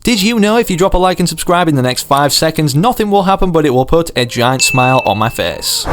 Did you know if you drop a like and subscribe in the next 5 seconds, nothing will happen but it will put a giant smile on my face?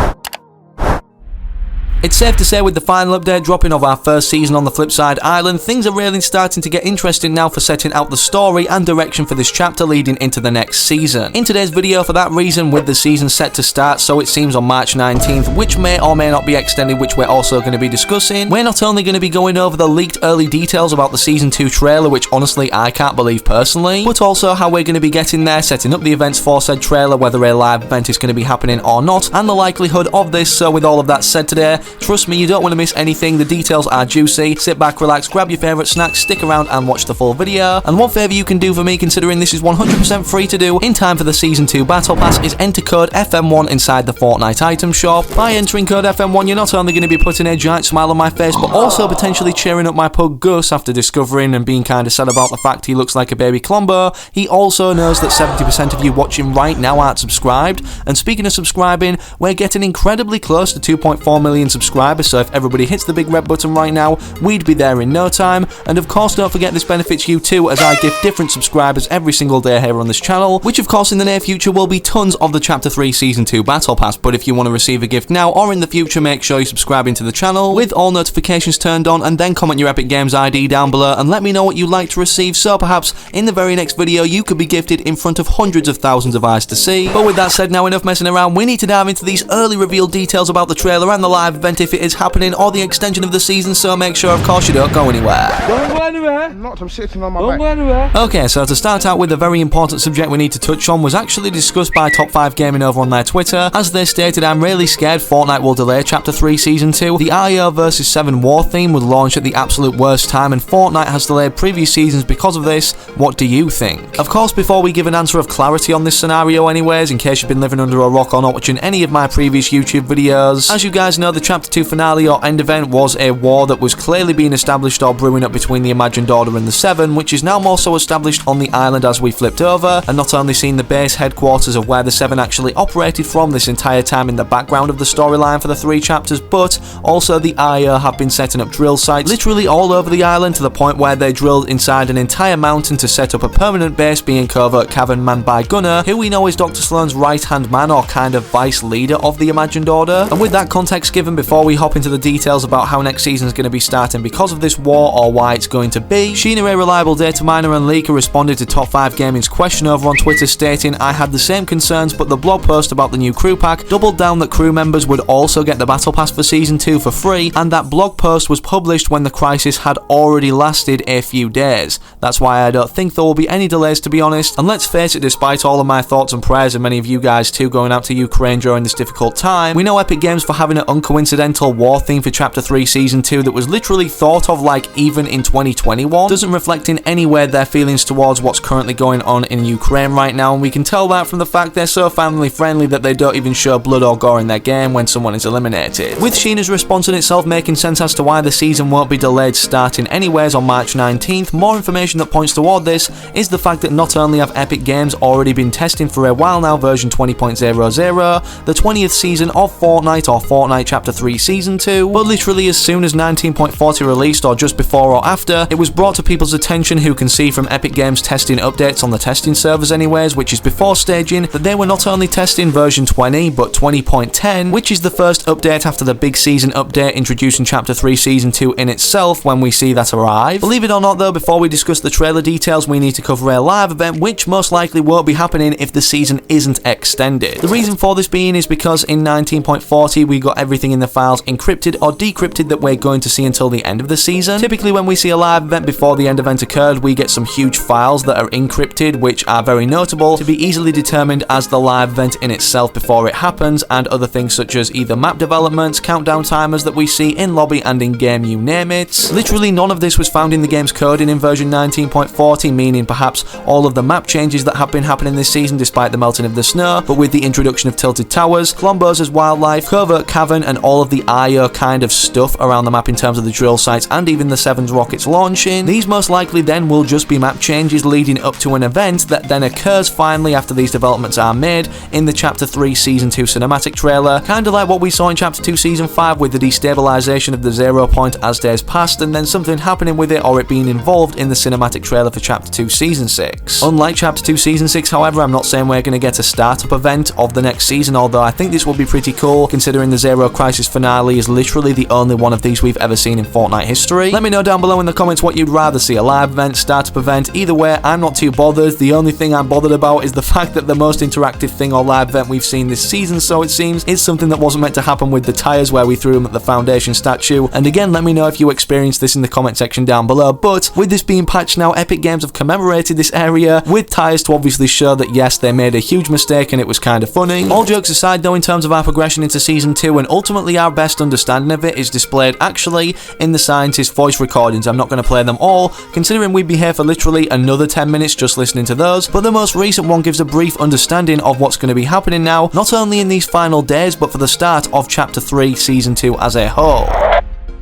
It's safe to say with the final update dropping of our first season on the Flipside Island, things are really starting to get interesting now for setting out the story and direction for this chapter leading into the next season. In today's video, for that reason, with the season set to start, so it seems on March 19th, which may or may not be extended, which we're also going to be discussing, we're not only going to be going over the leaked early details about the Season 2 trailer, which honestly I can't believe personally, but also how we're going to be getting there, setting up the events for said trailer, whether a live event is going to be happening or not, and the likelihood of this. So with all of that said today, trust me, you don't want to miss anything. The details are juicy. Sit back, relax, grab your favourite snacks, stick around and watch the full video. And one favour you can do for me, considering this is 100% free to do in time for the Season 2 Battle Pass, is enter code FM1 inside the Fortnite item shop. By entering code FM1, you're not only going to be putting a giant smile on my face, but also potentially cheering up my pug Gus after discovering and being kind of sad about the fact he looks like a baby Columbo. He also knows that 70% of you watching right now aren't subscribed. And speaking of subscribing, we're getting incredibly close to 2.4 million subscribers. So if everybody hits the big red button right now, we'd be there in no time. And of course, don't forget this benefits you too, as I give different subscribers every single day here on this channel, which of course in the near future will be tons of the Chapter 3 Season 2 Battle Pass. But if you want to receive a gift now or in the future, make sure you're subscribing to the channel with all notifications turned on, and then comment your Epic Games ID down below and let me know what you'd like to receive, so perhaps in the very next video you could be gifted in front of hundreds of thousands of eyes to see. But with that said, now enough messing around, we need to dive into these early revealed details about the trailer and the live event if it is happening, or the extension of the season, so make sure of course you don't go anywhere. Don't go anywhere. I'm not, I'm sitting on my back. Don't go anywhere. Okay, so to start out with, a very important subject we need to touch on was actually discussed by Top 5 Gaming over on their Twitter. As they stated, I'm really scared Fortnite will delay Chapter 3 Season 2. The IO vs 7 war theme would launch at the absolute worst time, and Fortnite has delayed previous seasons because of this. What do you think? Of course, before we give an answer of clarity on this scenario anyways, in case you've been living under a rock or not watching any of my previous YouTube videos, as you guys know, the Chapter 2 finale or end event was a war that was clearly being established or brewing up between the Imagined Order and the Seven, which is now more so established on the island as we flipped over, and not only seen the base headquarters of where the Seven actually operated from this entire time in the background of the storyline for the 3 chapters, but also the IO have been setting up drill sites literally all over the island, to the point where they drilled inside an entire mountain to set up a permanent base, being Covert Cavern manned by Gunner, who we know is Dr. Sloan's right-hand man or kind of vice leader of the Imagined Order. And with that context given, before we hop into the details about how next season is going to be starting because of this war or why it's going to be, Sheena, a reliable data miner and leaker, responded to Top 5 Gaming's question over on Twitter, stating, I had the same concerns, but the blog post about the new crew pack doubled down that crew members would also get the battle pass for season 2 for free, and that blog post was published when the crisis had already lasted a few days. That's why I don't think there will be any delays, to be honest. And let's face it, despite all of my thoughts and prayers and many of you guys too going out to Ukraine during this difficult time, we know Epic Games for having an uncoincidental war theme for Chapter 3 Season 2 that was literally thought of like even in 2021 doesn't reflect in any way their feelings towards what's currently going on in Ukraine right now, and we can tell that from the fact they're so family friendly that they don't even show blood or gore in their game when someone is eliminated. With Sheena's response in itself making sense as to why the season won't be delayed starting anyways on March 19th, more information that points toward this is the fact that not only have Epic Games already been testing for a while now version 20.00, the 20th season of Fortnite or Fortnite Chapter 3 Season 2, but literally as soon as 19.40 released or just before or after, it was brought to people's attention, who can see from Epic Games testing updates on the testing servers anyways, which is before staging, that they were not only testing version 20 but 20.10, which is the first update after the big season update introducing Chapter 3 Season 2 in itself when we see that arrive. Believe it or not though, before we discuss the trailer details, we need to cover a live event which most likely won't be happening if the season isn't extended. The reason for this being is because in 19.40 we got everything in the files encrypted or decrypted that we're going to see until the end of the season. Typically when we see a live event before the end event occurred, we get some huge files that are encrypted, which are very notable to be easily determined as the live event in itself before it happens, and other things such as either map developments, countdown timers that we see in lobby and in game, you name it. Literally none of this was found in the game's coding in version 19.40, meaning perhaps all of the map changes that have been happening this season despite the melting of the snow, but with the introduction of tilted towers, Colombos as wildlife, Covert Cavern, and all of the IO kind of stuff around the map in terms of the drill sites and even the 7's rockets launching. These most likely then will just be map changes leading up to an event that then occurs finally after these developments are made in the Chapter 3 Season 2 cinematic trailer, kinda like what we saw in Chapter 2 Season 5 with the destabilization of the 0 point as days passed and then something happening with it or it being involved in the cinematic trailer for Chapter 2 Season 6. Unlike Chapter 2 Season 6, however, I'm not saying we're going to get a startup event of the next season, although I think this will be pretty cool considering the Zero Crisis finale is literally the only one of these we've ever seen in Fortnite history. Let me know down below in the comments what you'd rather see, a live event, startup event. Either way, I'm not too bothered. The only thing I'm bothered about is the fact that the most interactive thing or live event we've seen this season, so it seems, is something that wasn't meant to happen with the tires where we threw them at the Foundation statue. And again, let me know if you experienced this in the comment section down below. But with this being patched now, Epic Games have commemorated this area with tires to obviously show that yes, they made a huge mistake and it was kind of funny. All jokes aside though, in terms of our progression into Season 2 and ultimately our best understanding of it is displayed actually in the scientist voice recordings. I'm not going to play them all, considering we'd be here for literally another 10 minutes just listening to those, but the most recent one gives a brief understanding of what's going to be happening now, not only in these final days, but for the start of Chapter 3 Season 2 as a whole.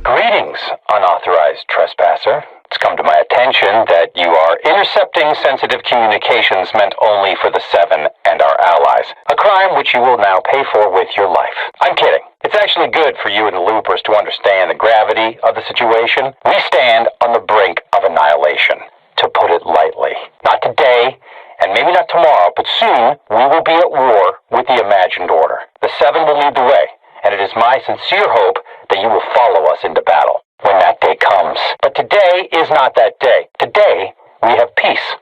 Greetings, unauthorized trespasser. It's come to my attention that you are intercepting sensitive communications meant only for the 7 and our allies. A crime which you will now pay for with your life. I'm kidding. It's actually good for you and the loopers to understand the gravity of the situation. We stand on the brink of annihilation, to put it lightly. Not today, and maybe not tomorrow, but soon we will be at war with the imagined order. The 7 will lead the way, and it is my sincere hope that you will follow us into battle when that day comes. But today is not that day. Today, we have peace.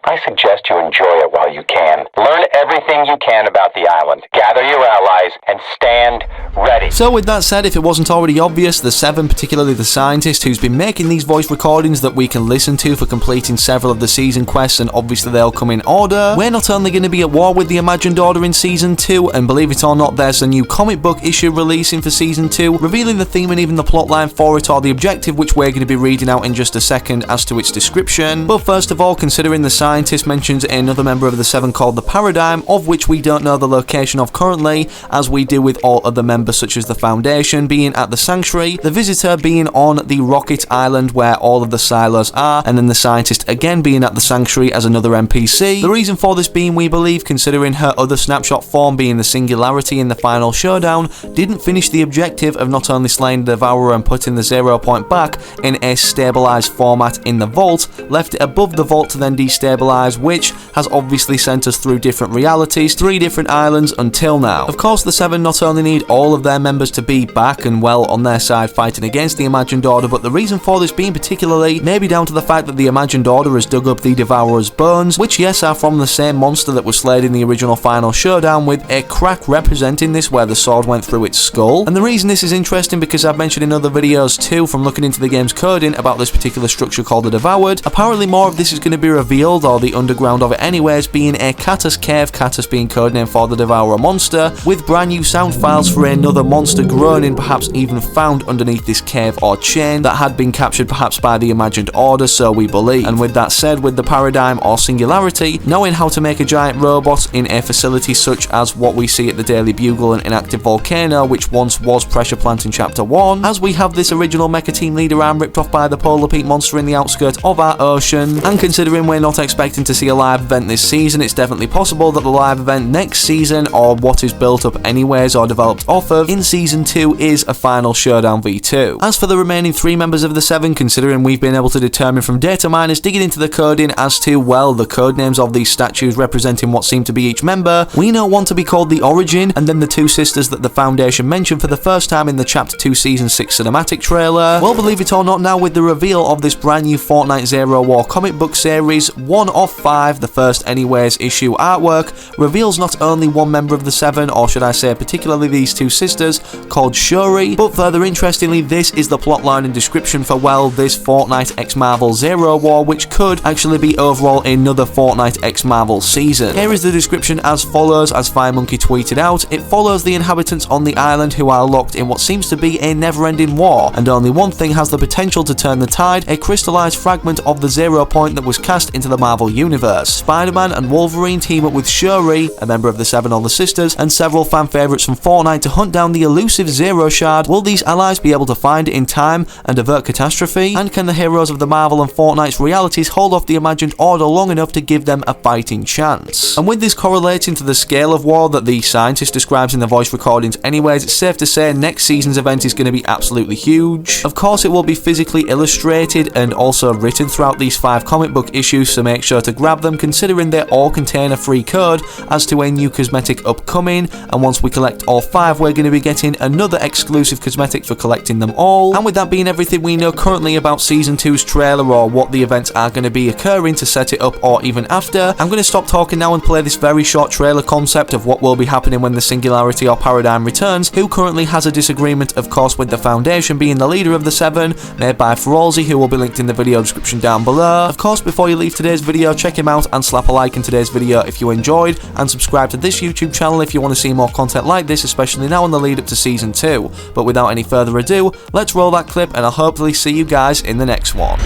I suggest you enjoy it while you can. Learn everything you can about the island. Gather your allies and stand ready. So with that said, if it wasn't already obvious, the 7, particularly the scientist who's been making these voice recordings that we can listen to for completing several of the season quests, and obviously they'll come in order, we're not only going to be at war with the imagined order in Season 2, and believe it or not, there's a new comic book issue releasing for Season 2, revealing the theme and even the plotline for it, or the objective, which we're going to be reading out in just a second as to its description. But first of all, considering the scientist mentions another member of the 7 called the Paradigm, of which we don't know the location of currently, as we do with all other members such as the Foundation being at the Sanctuary, the Visitor being on the Rocket Island where all of the silos are, and then the Scientist again being at the Sanctuary as another NPC. The reason for this being, we believe, considering her other snapshot form being the Singularity in the Final Showdown, didn't finish the objective of not only slaying the Devourer and putting the 0 point back in a stabilized format in the vault, left it above the vault to then destabilize, which has obviously sent us through different realities, 3 different islands until now. Of course, the 7 not only need all of their members to be back and well on their side fighting against the Imagined Order, but the reason for this being particularly maybe down to the fact that the Imagined Order has dug up the Devourer's bones, which yes are from the same monster that was slayed in the original Final Showdown, with a crack representing this where the sword went through its skull. And the reason this is interesting, because I've mentioned in other videos too, from looking into the game's coding about this particular structure called the Devoured, apparently more of this is going to be revealed, or the underground of it anyways, being a Catus cave, Catus being codename for the Devourer monster, with brand new sound files for another monster groaning, perhaps even found underneath this cave or chain that had been captured perhaps by the Imagined Order, so we believe. And with that said, with the Paradigm or Singularity knowing how to make a giant robot in a facility such as what we see at the Daily Bugle and Inactive Volcano, which once was Pressure Plant in Chapter 1, as we have this original Mecha Team Leader arm ripped off by the Polar Peak monster in the outskirts of our ocean, and considering we're not expecting to see a live event this season, it's definitely possible that the live event next season, or what is built up anyways or developed off of in Season 2, is a Final Showdown V2. As for the remaining 3 members of the 7, considering we've been able to determine from data miners digging into the coding as to, well, the codenames of these statues representing what seem to be each member, we know one to be called the Origin, and then the 2 sisters that the Foundation mentioned for the first time in the Chapter 2 Season 6 cinematic trailer. Well, believe it or not, now with the reveal of this brand new Fortnite Zero War comic book series, 1 of 5, the first anyways issue artwork, reveals not only one member of the 7, or should I say particularly these 2 sisters, called Shuri, but further interestingly, this is the plotline and description for, well, this Fortnite x Marvel Zero War, which could actually be overall another Fortnite x Marvel season. Here is the description as follows, as FireMonkey tweeted out. It follows the inhabitants on the island who are locked in what seems to be a never-ending war, and only one thing has the potential to turn the tide, a crystallized fragment of the 0 point that was cast into the Marvel Universe. Spider-Man and Wolverine team up with Shuri, a member of the Seven Older Sisters, and several fan favourites from Fortnite to hunt down the elusive Zero Shard. Will these allies be able to find it in time and avert catastrophe? And can the heroes of the Marvel and Fortnite's realities hold off the imagined order long enough to give them a fighting chance? And with this correlating to the scale of war that the scientist describes in the voice recordings anyways, it's safe to say next season's event is going to be absolutely huge. Of course, it will be physically illustrated and also written throughout these 5 comic book issues, so make sure to grab them considering they all contain a free code as to a new cosmetic upcoming, and once we collect all 5 we're going to be getting another exclusive cosmetic for collecting them all. And with that being everything we know currently about Season 2's trailer or what the events are going to be occurring to set it up or even after, I'm going to stop talking now and play this very short trailer concept of what will be happening when the Singularity or Paradigm returns, who currently has a disagreement of course with the Foundation being the leader of the Seven, made by Ferolzi, who will be linked in the video description down below. Of course, before you leave today's video, check him out and slap a like in today's video if you enjoyed, and subscribe to this YouTube channel if you want to see more content like this, especially now in the lead up to Season 2. But without any further ado, let's roll that clip and I'll hopefully see you guys in the next one.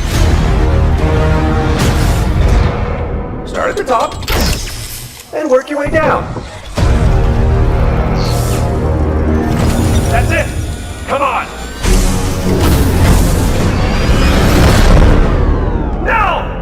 Start at the top and work your way down. That's it! Come on! Now!